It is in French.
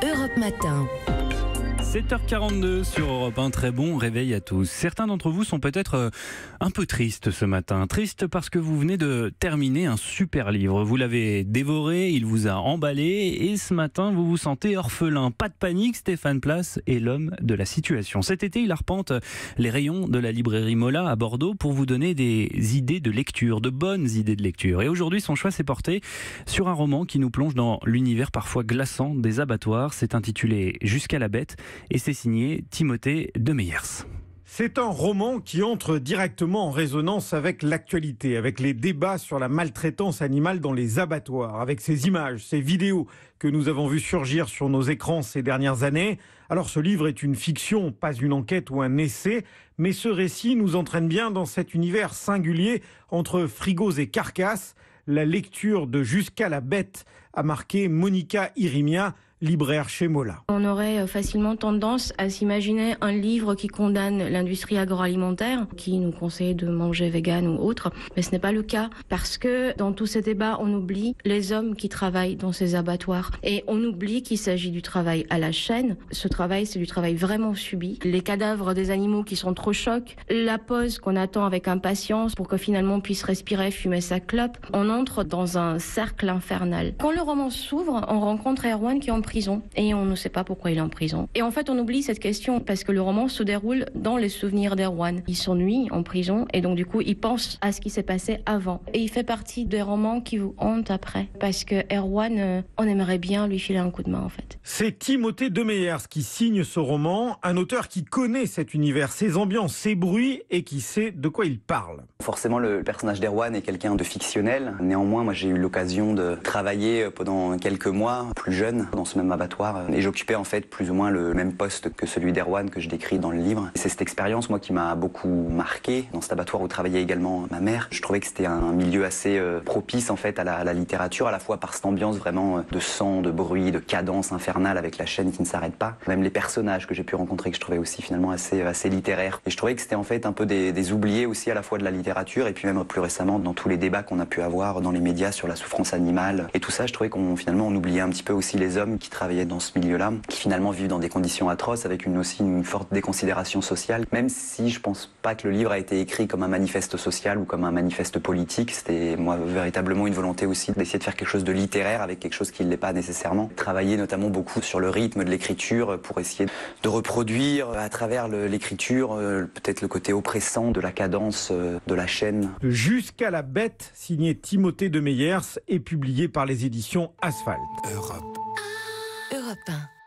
Europe Matin. 7h42 sur Europe 1, très bon réveil à tous. Certains d'entre vous sont peut-être un peu tristes ce matin. Tristes parce que vous venez de terminer un super livre. Vous l'avez dévoré, il vous a emballé et ce matin vous vous sentez orphelin. Pas de panique, Stéphane Place est l'homme de la situation. Cet été, il arpente les rayons de la librairie Mola à Bordeaux pour vous donner des idées de lecture, de bonnes idées de lecture. Et aujourd'hui, son choix s'est porté sur un roman qui nous plonge dans l'univers parfois glaçant des abattoirs. C'est intitulé Jusqu'à la bête. Et c'est signé Timothée de Meyers. C'est un roman qui entre directement en résonance avec l'actualité, avec les débats sur la maltraitance animale dans les abattoirs, avec ces images, ces vidéos que nous avons vues surgir sur nos écrans ces dernières années. Alors ce livre est une fiction, pas une enquête ou un essai, mais ce récit nous entraîne bien dans cet univers singulier entre frigos et carcasses. La lecture de Jusqu'à la bête a marqué Monica Irimia, libraire chez Mola. On aurait facilement tendance à s'imaginer un livre qui condamne l'industrie agroalimentaire, qui nous conseille de manger vegan ou autre, mais ce n'est pas le cas parce que dans tous ces débats, on oublie les hommes qui travaillent dans ces abattoirs et on oublie qu'il s'agit du travail à la chaîne. Ce travail, c'est du travail vraiment subi. Les cadavres des animaux qui sont trop chocs, la pause qu'on attend avec impatience pour que finalement on puisse respirer, fumer sa clope. On entre dans un cercle infernal. Quand le roman s'ouvre, on rencontre Erwan qui est en prison et on ne sait pas pourquoi il est en prison. Et en fait, on oublie cette question parce que le roman se déroule dans les souvenirs d'Erwan. Il s'ennuie en prison et donc du coup, il pense à ce qui s'est passé avant. Et il fait partie des romans qui vous hantent après parce que Erwan, on aimerait bien lui filer un coup de main en fait. C'est Timothée de Meyers qui signe ce roman, un auteur qui connaît cet univers, ses ambiances, ses bruits et qui sait de quoi il parle. Forcément, le personnage d'Erwan est quelqu'un de fictionnel. Néanmoins, moi j'ai eu l'occasion de travailler pendant quelques mois, plus jeune, dans ce même abattoir. Et j'occupais en fait plus ou moins le même poste que celui d'Erwan que je décris dans le livre. C'est cette expérience, moi, qui m'a beaucoup marqué. Dans cet abattoir où travaillait également ma mère, je trouvais que c'était un milieu assez propice en fait à la littérature, à la fois par cette ambiance vraiment de sang, de bruit, de cadence infernale avec la chaîne qui ne s'arrête pas. Même les personnages que j'ai pu rencontrer que je trouvais aussi finalement assez littéraires. Et je trouvais que c'était en fait un peu des oubliés aussi à la fois de la littérature et puis même plus récemment dans tous les débats qu'on a pu avoir dans les médias sur la souffrance animale. Et tout ça, je trouvais qu'on finalement on oubliait un petit peu aussi les hommes qui travaillaient dans ce milieu-là, qui finalement vivent dans des conditions atroces avec aussi une forte déconsidération sociale. Même si je pense pas que le livre a été écrit comme un manifeste social ou comme un manifeste politique, c'était moi véritablement une volonté aussi d'essayer de faire quelque chose de littéraire avec quelque chose qui ne l'est pas nécessairement. Travailler notamment beaucoup sur le rythme de l'écriture pour essayer de reproduire à travers l'écriture peut-être le côté oppressant de la cadence de la chaîne. Jusqu'à la bête, signé Timothée de Meyers et publié par les éditions Asphalt. Europe 1.